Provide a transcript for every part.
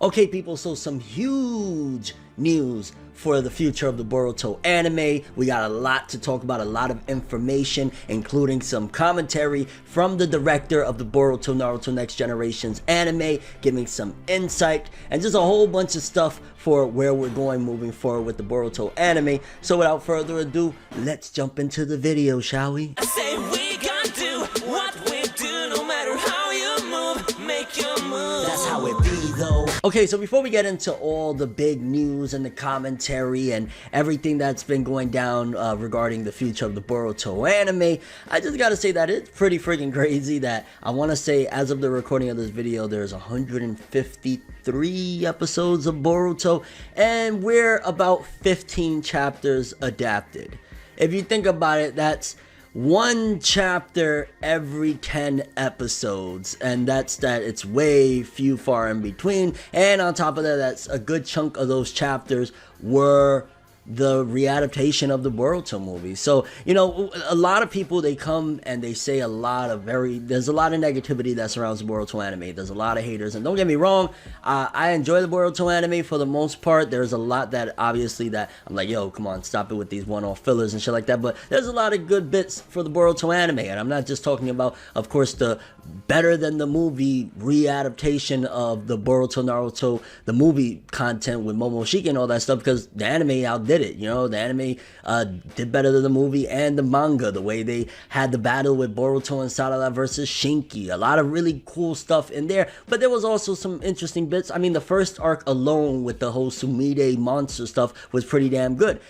Okay people, so some huge news for the future of the Boruto anime. We got a lot to talk about, a lot of information, including some commentary from the director of the Boruto Naruto Next Generation's anime, giving some insight, and just a whole bunch of stuff for where we're going moving forward with the Boruto anime. So without further ado, let's jump into the video, shall we? I say we gonna do what we do, no matter how you move, make your move. That's how it be though. Okay, so before we get into all the big news and the commentary and everything that's been going down regarding the future of the Boruto anime, I just gotta say that it's pretty freaking crazy that I want to say as of the recording of this video, there's 153 episodes of Boruto and we're about 15 chapters adapted. If you think about it, that's one chapter every 10 episodes, and that's it's way few far in between. And on top of that, that's a good chunk of those chapters were the readaptation of the Boruto movie. So, you know, a lot of people, they come and they say a lot of there's a lot of negativity that surrounds the Boruto anime. There's a lot of haters, and don't get me wrong, I enjoy the Boruto anime for the most part. There's a lot that obviously that I'm like, yo, come on, stop it with these one-off fillers and shit like that. But there's a lot of good bits for the Boruto anime, and I'm not just talking about, of course, the better than the movie readaptation of the Boruto Naruto, the movie content with Momoshiki and all that stuff, because the anime outdid it. You know, the anime did better than the movie, and the manga, the way they had the battle with Boruto and Sarada versus Shinki, a lot of really cool stuff in there. But there was also some interesting bits. I mean, the first arc alone with the whole Sumide monster stuff was pretty damn good.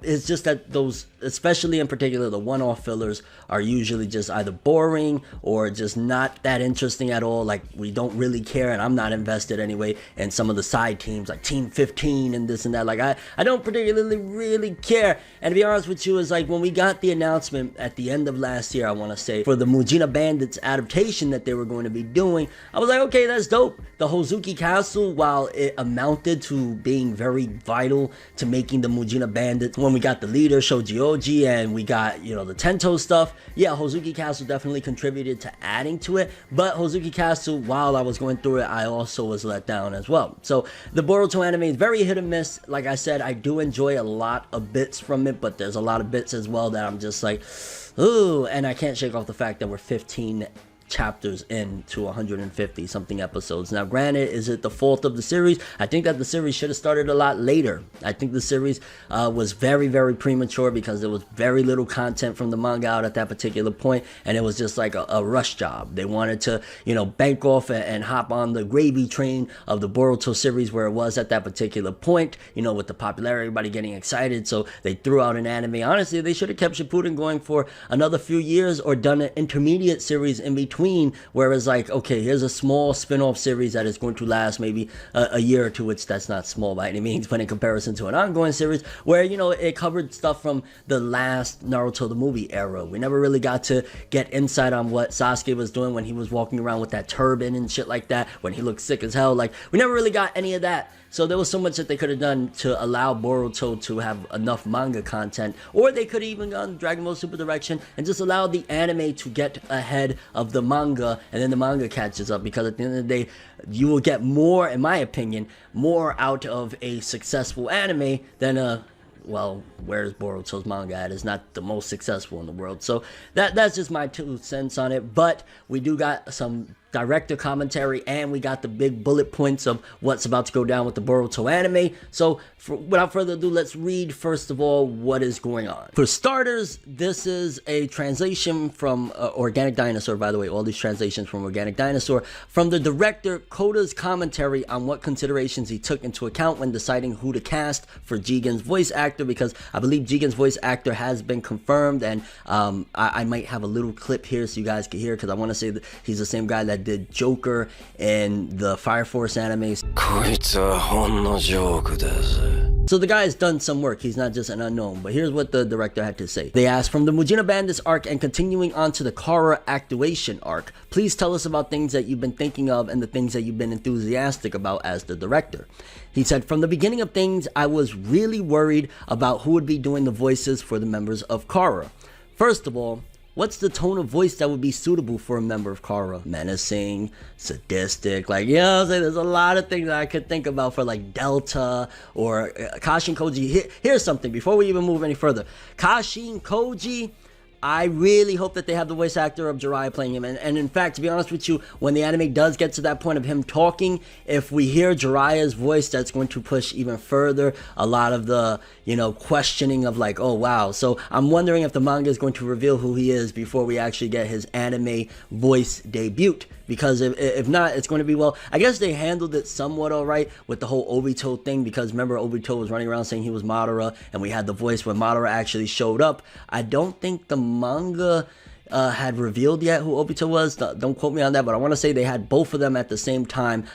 It's just that those, especially in particular the one-off fillers, are usually just either boring or just not that interesting at all. Like, we don't really care, and I'm not invested anyway in some of the side teams like Team 15 and this and that. Like, I don't particularly really care. And to be honest with you, is like when we got the announcement at the end of last year, I want to say, for the Mujina Bandits adaptation that they were going to be doing, I was like, okay, that's dope. The Hozuki Castle, while it amounted to being very vital to making the Mujina Bandits, when we got the leader Shojioji and we got, you know, the Tento stuff, yeah, Hozuki Castle definitely contributed to adding to it. But Hozuki Castle, while I was going through it, I also was let down as well. So the Boruto anime is very hit and miss. Like I said, I do enjoy a lot of bits from it, but there's a lot of bits as well that I'm just like, ooh, and I can't shake off the fact that we're 15 chapters into 150 something episodes. Now granted, is it the fault of the series? I think that the series should have started a lot later. I think the series was very premature because there was very little content from the manga out at that particular point, and it was just like a rush job. They wanted to, you know, bank off and hop on the gravy train of the Boruto series where it was at that particular point, you know, with the popularity, everybody getting excited, so they threw out an anime. Honestly, they should have kept Shippuden going for another few years or done an intermediate series in between, whereas like, okay, here's a small spin-off series that is going to last maybe a year or two, which that's not small by any means, but in comparison to an ongoing series where, you know, it covered stuff from the last Naruto the movie era. We never really got to get insight on what Sasuke was doing when he was walking around with that turban and shit like that, when he looked sick as hell. Like, we never really got any of that. So there was so much that they could have done to allow Boruto to have enough manga content, or they could have even gone Dragon Ball Super direction and just allowed the anime to get ahead of the manga, and then the manga catches up, because at the end of the day, you will get more, in my opinion, more out of a successful anime than a, well, where's Boruto's manga at? Is not the most successful in the world. So that's just my 2 cents on it. But we do got some director commentary, and we got the big bullet points of what's about to go down with the Boruto anime. So without further ado, let's read first of all what is going on. For starters, this is a translation from Organic Dinosaur, by the way, all these translations from Organic Dinosaur, from the director Koda's commentary on what considerations he took into account when deciding who to cast for Jigen's voice actor, because I believe Jigen's voice actor has been confirmed, and I might have a little clip here so you guys can hear, because I want to say that he's the same guy that did Joker in the Fire Force animes. So the guy has done some work. He's not just an unknown. But here's what the director had to say. They asked, from the Mujina Bandits arc and continuing on to the Kara Activation arc, please tell us about things that you've been thinking of and the things that you've been enthusiastic about as the director. He said, from the beginning of things, I was really worried about who would be doing the voices for the members of Kara. First of all, What's the tone of voice that would be suitable for a member of Kara? Menacing, sadistic, like, you know what I'm saying? There's a lot of things that I could think about for like Delta or Kashin Koji. Here's something before we even move any further. Kashin Koji, I really hope that they have the voice actor of Jiraiya playing him. And in fact, to be honest with you, when the anime does get to that point of him talking, if we hear Jiraiya's voice, that's going to push even further a lot of the, you know, questioning of like, oh wow. So I'm wondering if the manga is going to reveal who he is before we actually get his anime voice debut. Because if not, it's going to be, well, I guess they handled it somewhat alright with the whole Obito thing, because remember Obito was running around saying he was Madara, and we had the voice when Madara actually showed up. I don't think the manga had revealed yet who Obito was. Don't quote me on that, but I want to say they had both of them at the same time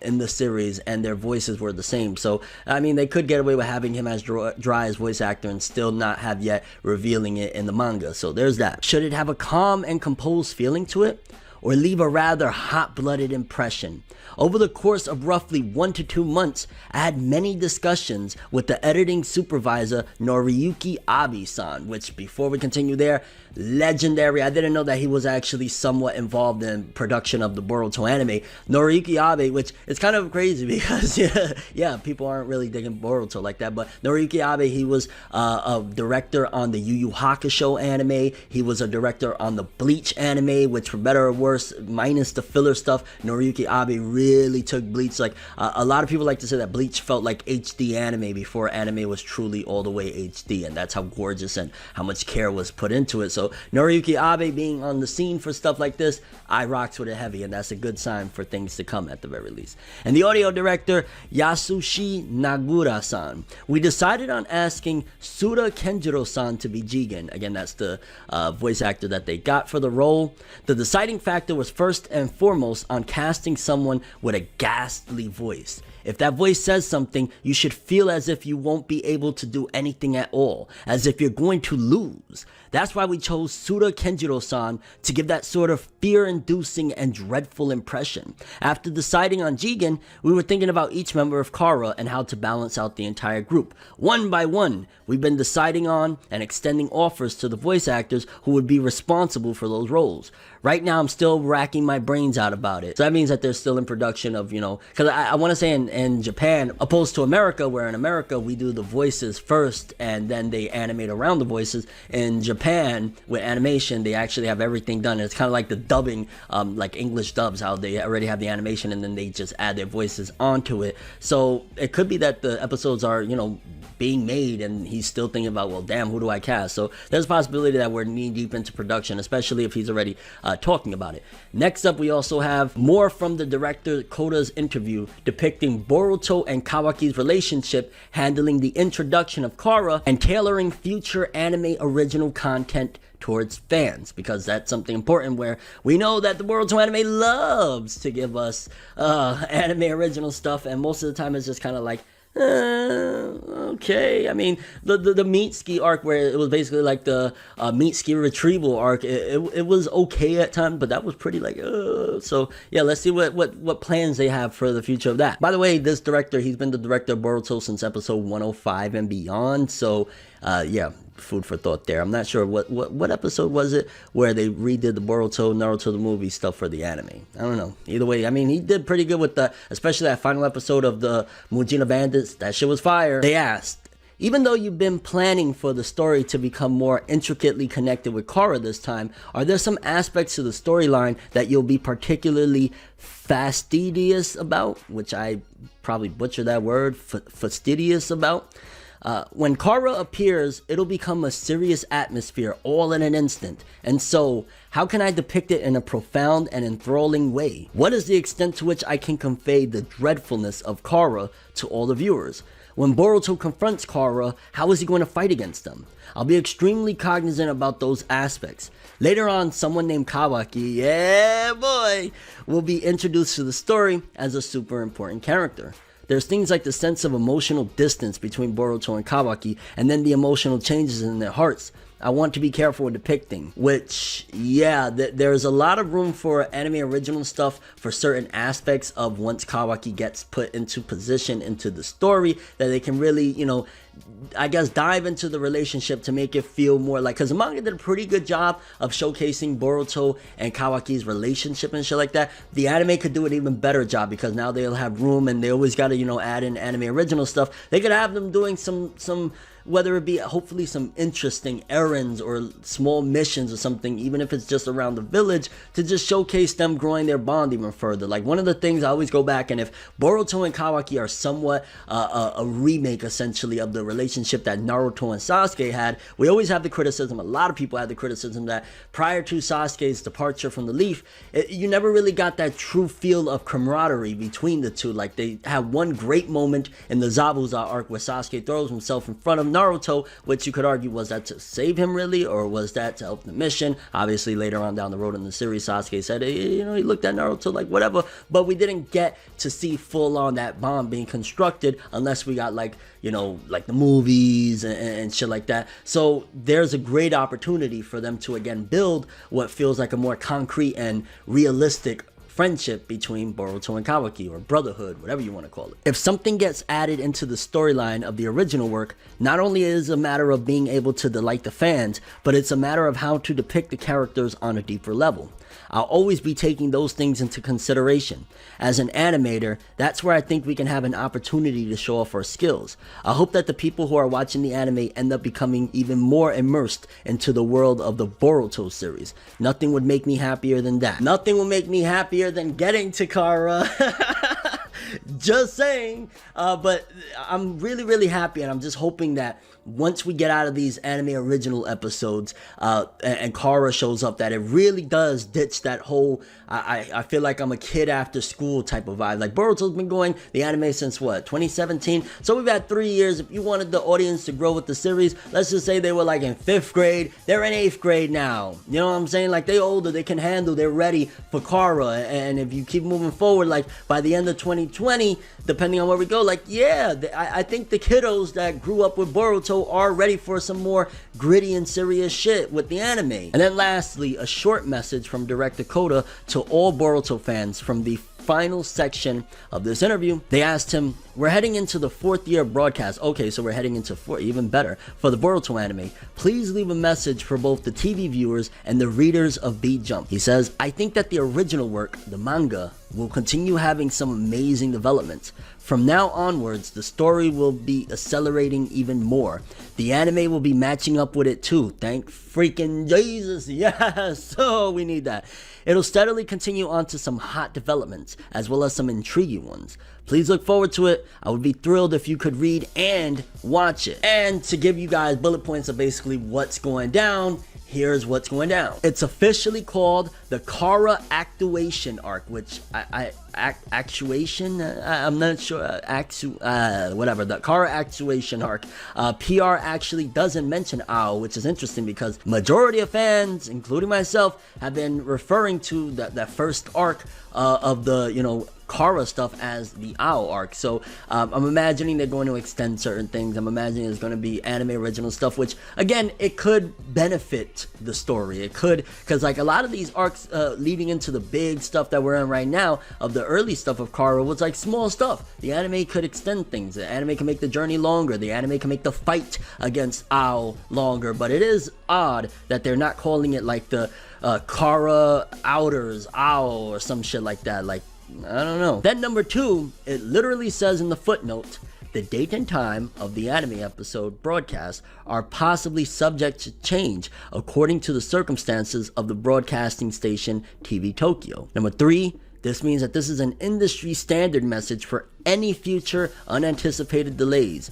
in the series, and their voices were the same. So, I mean, they could get away with having him as Jiraiya's voice actor and still not have yet revealing it in the manga. So there's that. Should it have a calm and composed feeling to it, or leave a rather hot-blooded impression? Over the course of roughly 1 to 2 months, I had many discussions with the editing supervisor Noriyuki Abe-san, which, before we continue there, legendary. I didn't know that he was actually somewhat involved in production of the Boruto anime. Noriyuki Abe, which is kind of crazy because yeah, people aren't really digging Boruto like that, but Noriyuki Abe, he was a director on the Yu Yu Hakusho anime. He was a director on the Bleach anime, which for better or worse, minus the filler stuff, Noriyuki Abe really took Bleach. Like a lot of people like to say that Bleach felt like HD anime before anime was truly all the way HD, and that's how gorgeous and how much care was put into it. So Noriyuki Abe being on the scene for stuff like this, I rocks with it heavy, and that's a good sign for things to come at the very least. And the audio director, Yasushi Nagura-san. We decided on asking Sura Kenjiro-san to be Jigen. Again, that's the voice actor that they got for the role. The deciding factor was first and foremost on casting someone with a ghastly voice. If that voice says something, you should feel as if you won't be able to do anything at all, as if you're going to lose. That's why we chose Sura Kenjiro-san to give that sort of fear-inducing and dreadful impression. After deciding on Jigen, we were thinking about each member of Kara and how to balance out the entire group. One by one, we've been deciding on and extending offers to the voice actors who would be responsible for those roles. Right now, I'm still racking my brains out about it. So that means that they're still in production of, you know, because I want to say in Japan, opposed to America, where in America we do the voices first and then they animate around the voices. In Japan, with animation, they actually have everything done. It's kind of like the dubbing, like English dubs, how they already have the animation and then they just add their voices onto it. So it could be that the episodes are, you know, being made and he's still thinking about, well, damn, who do I cast? So there's a possibility that we're knee deep into production, especially if he's already talking about it. Next up, we also have more from the director Koda's interview depicting Boruto and Kawaki's relationship, handling the introduction of Kara, and tailoring future anime original content towards fans, because that's something important where we know that the Boruto anime loves to give us anime original stuff, and most of the time it's just kind of like, okay. I mean, the meat ski arc, where it was basically like the meat ski retrieval arc, it was okay at times, but that was pretty like, so yeah, let's see what plans they have for the future of that. By the way, this director, he's been the director of Boruto since episode 105 and beyond, so yeah, food for thought there. I'm not sure what episode was it where they redid the Boruto Naruto the movie stuff for the anime. I don't know. Either way, I mean, he did pretty good with especially that final episode of the Mujina Bandits. That shit was fire. They asked, even though you've been planning for the story to become more intricately connected with Kara this time, are there some aspects to the storyline that you'll be particularly fastidious about? Which I probably butchered that word, fastidious about. When Kara appears, it'll become a serious atmosphere all in an instant. And so, how can I depict it in a profound and enthralling way? What is the extent to which I can convey the dreadfulness of Kara to all the viewers? When Boruto confronts Kara, how is he going to fight against them? I'll be extremely cognizant about those aspects. Later on, someone named Kawaki, yeah boy, will be introduced to the story as a super important character. There's things like the sense of emotional distance between Boruto and Kawaki, and then the emotional changes in their hearts. I want to be careful with depicting, which, yeah, there's a lot of room for anime original stuff for certain aspects of once Kawaki gets put into position into the story, that they can really, you know, I guess, dive into the relationship to make it feel more like, because the manga did a pretty good job of showcasing Boruto and Kawaki's relationship and shit like that. The anime could do an even better job, because now they'll have room, and they always got to, you know, add in anime original stuff. They could have them doing some whether it be hopefully some interesting errands or small missions or something, even if it's just around the village, to just showcase them growing their bond even further. Like, one of the things I always go back, and if Boruto and Kawaki are somewhat a remake essentially of the relationship that Naruto and Sasuke had, we always have the criticism, a lot of people have the criticism, that prior to Sasuke's departure from the Leaf, you never really got that true feel of camaraderie between the two. Like, they have one great moment in the Zabuza arc where Sasuke throws himself in front of Naruto, which you could argue, was that to save him really, or was that to help the mission? Obviously later on down the road in the series, Sasuke said, you know, he looked at Naruto like whatever, but we didn't get to see full on that bond being constructed unless we got, like, you know, like the movies and shit like that. So there's a great opportunity for them to again build what feels like a more concrete and realistic friendship between Boruto and Kawaki, or brotherhood, whatever you want to call it. If something gets added into the storyline of the original work, not only is it a matter of being able to delight the fans, but it's a matter of how to depict the characters on a deeper level. I'll always be taking those things into consideration. As an animator, that's where I think we can have an opportunity to show off our skills. I hope that the people who are watching the anime end up becoming even more immersed into the world of the Boruto series. Nothing would make me happier than that. Nothing will make me happier than getting to Kara. Just saying. But I'm really happy, and I'm just hoping that once we get out of these anime original episodes and Kara shows up, that it really does ditch that whole I feel like I'm a kid after school type of vibe. Like, Boruto's been going the anime since what, 2017? So we've had 3 years. If you wanted the audience to grow with the series, let's just say they were like in 5th grade, they're in 8th grade now. You know what I'm saying? Like, they older, they can handle, they're ready for Kara. And if you keep moving forward, like by the end of 2020, depending on where we go, like, yeah, I think the kiddos that grew up with Boruto are ready for some more gritty and serious shit with the anime. And then lastly, a short message from Director Koda to all Boruto fans from the final section of this interview. They asked him, we're heading into the 4th year of broadcast. Okay, so we're heading into 4, even better, for the Boruto anime. Please leave a message for both the TV viewers and the readers of Beat Jump. He says, I think that the original work, the manga, will continue having some amazing developments. From now onwards, the story will be accelerating even more. The anime will be matching up with it too. Thank freaking Jesus. Yes, oh, we need that. It'll steadily continue on to some hot developments, as well as some intriguing ones. Please look forward to it. I would be thrilled if you could read and watch it. And to give you guys bullet points of basically what's going down, here's what's going down. It's officially called the Kara Actuation Arc, which actuation? I'm not sure. Whatever. The Kara Actuation Arc. PR actually doesn't mention AO, which is interesting because majority of fans, including myself, have been referring to that first arc of the, you know, Kara stuff as the AO arc. So I'm imagining they're going to extend certain things. I'm imagining there's going to be anime original stuff, which again, it could benefit the story. It could, because like a lot of these arcs leading into the big stuff that we're in right now, of the early stuff of Kara, was like small stuff. The anime could extend things. The anime can make the journey longer. The anime can make the fight against AO longer. But it is odd that they're not calling it like the Kara Outers AO or some shit like that. Like, I don't know. Then number 2, it literally says in the footnote, the date and time of the anime episode broadcast are possibly subject to change according to the circumstances of the broadcasting station TV Tokyo. Number 3, this means that this is an industry standard message for any future unanticipated delays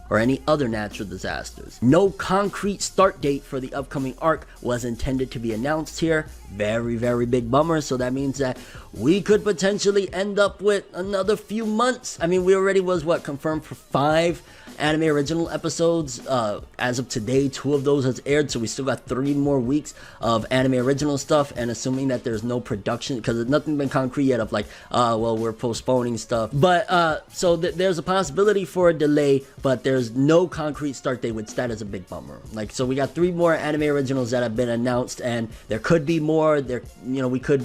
or any other natural disasters. No concrete start date for the upcoming arc was intended to be announced here. Very big bummer. So that means that we could potentially end up with another few months. I mean, we already was confirmed for 5 anime original episodes. As of today, 2 of those has aired, so we still got 3 more weeks of anime original stuff. And assuming that there's no production, because there's nothing been concrete yet of like, well, we're postponing stuff. But so there's a possibility for a delay, but there's no concrete start date, which that is a big bummer. Like, so we got 3 more anime originals that have been announced, and there could be more more. There, we could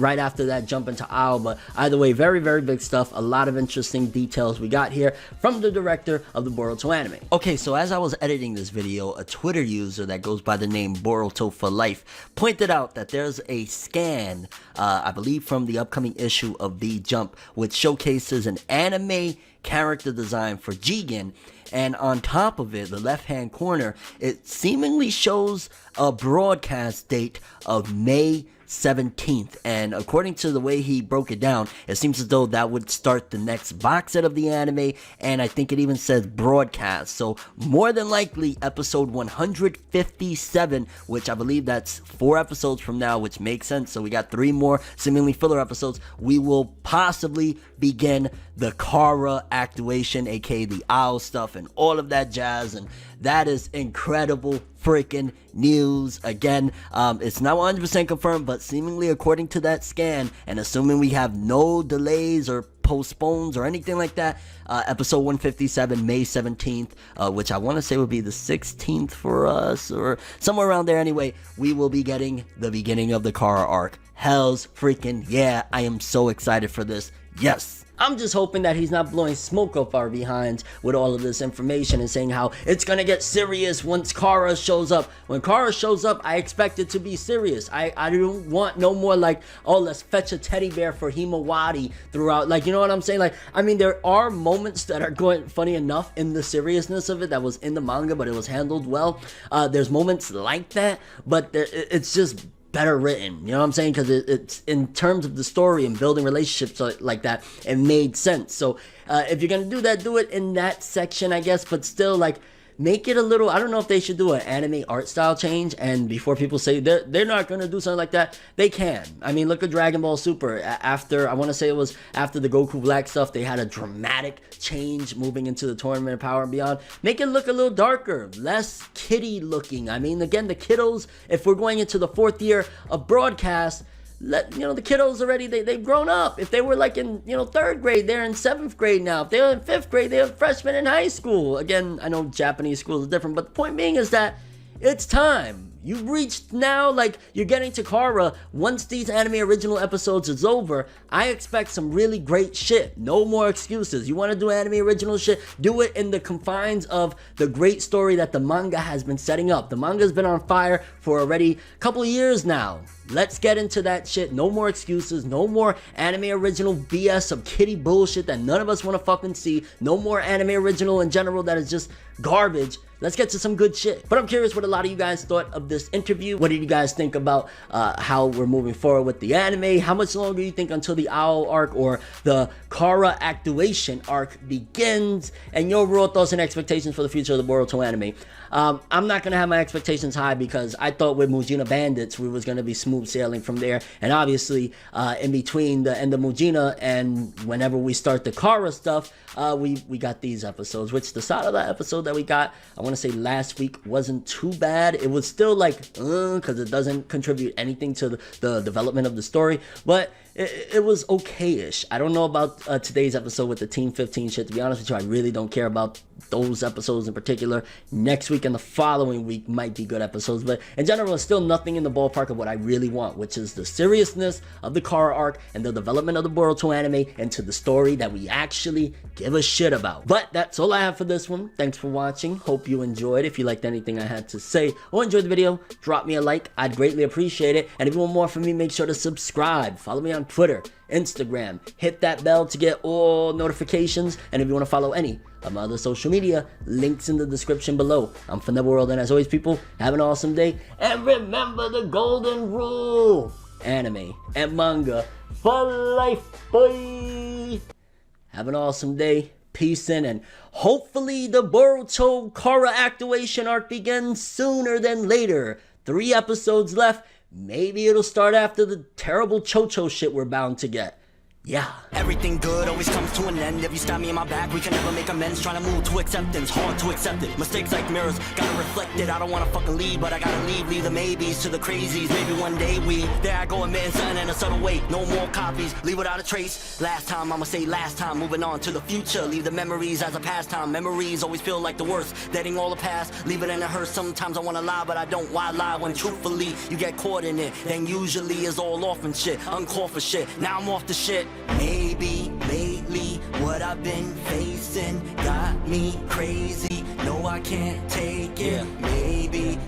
right after that jump into Ao, but either way, very, very big stuff. A lot of interesting details we got here from the director of the Boruto anime. Okay, so as I was editing this video, a Twitter user that goes by the name Boruto for Life pointed out that there's a scan, I believe from the upcoming issue of B Jump, which showcases an anime character design for Jigen, and on top of it, the left hand corner, it seemingly shows a broadcast date of May 17th, and according to the way he broke it down, it seems as though that would start the next box set of the anime, and I think it even says broadcast, so more than likely episode 157, which I believe that's 4 episodes from now, which makes sense, so we got 3 more seemingly filler episodes, we will possibly begin the Kara activation, aka the Owl stuff and all of that jazz, and that is incredible freaking news. Again, it's not 100% confirmed, but seemingly according to that scan, and assuming we have no delays or postpones or anything like that, episode 157, May 17th, which I want to say would be the 16th for us, or somewhere around there anyway, we will be getting the beginning of the Kara arc. Hell's freaking yeah, I am so excited for this. Yes. I'm just hoping that he's not blowing smoke up our behinds with all of this information and saying how it's gonna get serious once Kara shows up. When Kara shows up, I expect it to be serious. I don't want no more like, oh, let's fetch a teddy bear for Himawari throughout. Like, you know what I'm saying? Like, I mean, there are moments that are going funny enough in the seriousness of it that was in the manga, but it was handled well. There's moments like that, but it's just better written, you know what I'm saying? Because it's in terms of the story and building relationships like that, it made sense. So if you're gonna do that, do it in that section, I guess, but still, like, make it a little, I don't know if they should do an anime art style change, and before people say they're not gonna do something like that, they can. I mean, look at Dragon Ball Super. After, I want to say it was after the Goku Black stuff, they had a dramatic change moving into the Tournament of Power and Beyond. Make it look a little darker, less kiddie looking. I mean, again, the kiddos, if we're going into the 4th year of broadcast, the kiddos already, they've grown up. If they were like in 3rd grade, they're in 7th grade now. If they were in 5th grade, they're freshmen in high school. Again, I know Japanese schools are different, but the point being is that it's time. You've reached now, like, you're getting to Kara. Once these anime original episodes is over, I expect some really great shit. No more excuses. You want to do anime original shit, do it in the confines of the great story that the manga has been setting up. The manga's been on fire for already a couple of years now. Let's get into that shit. No more excuses. No more anime original BS of kitty bullshit that none of us want to fucking see. No more anime original in general that is just garbage. Let's get to some good shit. But I'm curious what a lot of you guys thought of this interview. What did you guys think about how we're moving forward with the anime? How much longer do you think until the Owl arc or the Kara activation arc begins? And your overall thoughts and expectations for the future of the Boruto anime. I'm not going to have my expectations high because I thought with Mujina Bandits we was going to be smooth sailing from there. And obviously in between the end of Mujina and whenever we start the Kara stuff, we got these episodes, which the side of that episode that we got, I want to say last week, wasn't too bad. It was still like, because it doesn't contribute anything to the development of the story, but it was okay-ish. I don't know about today's episode with the Team 15 shit. To be honest with you, I really don't care about those episodes in particular. Next week and the following week might be good episodes, but in general, it's still nothing in the ballpark of what I really want, which is the seriousness of the Kara arc and the development of the Boruto anime into the story that we actually give a shit about. But that's all I have for this one. Thanks for watching. Hope you enjoyed. If you liked anything I had to say or enjoyed the video, drop me a like. I'd greatly appreciate it. And if you want more from me, make sure to subscribe. Follow me on Twitter, Instagram. Hit that bell to get all notifications. And if you want to follow any of my other social media, links in the description below. I'm ForneverWorld, and as always, people, have an awesome day. And remember the golden rule: anime and manga for life, boy. Have an awesome day. Peace in, and hopefully the Boruto Kara activation arc begins sooner than later. 3 episodes left. Maybe it'll start after the terrible Chocho shit we're bound to get. Yeah. Everything good always comes to an end. If you stab me in my back, we can never make amends. Trying to move to acceptance, hard to accept it. Mistakes like mirrors, gotta reflect it. I don't wanna fucking lead, but I gotta leave the maybes to the crazies. Maybe one day there I go admitting something in a subtle way. No more copies, leave without a trace. Last time, I'ma say last time. Moving on to the future, leave the memories as a pastime. Memories always feel like the worst, deading all the past, leave it in a hearse. Sometimes I wanna lie, but I don't. Why lie when truthfully you get caught in it? Then usually it's all off and shit, uncalled for shit. Now I'm off the shit. Maybe lately what I've been facing got me crazy. No, I can't take it. Maybe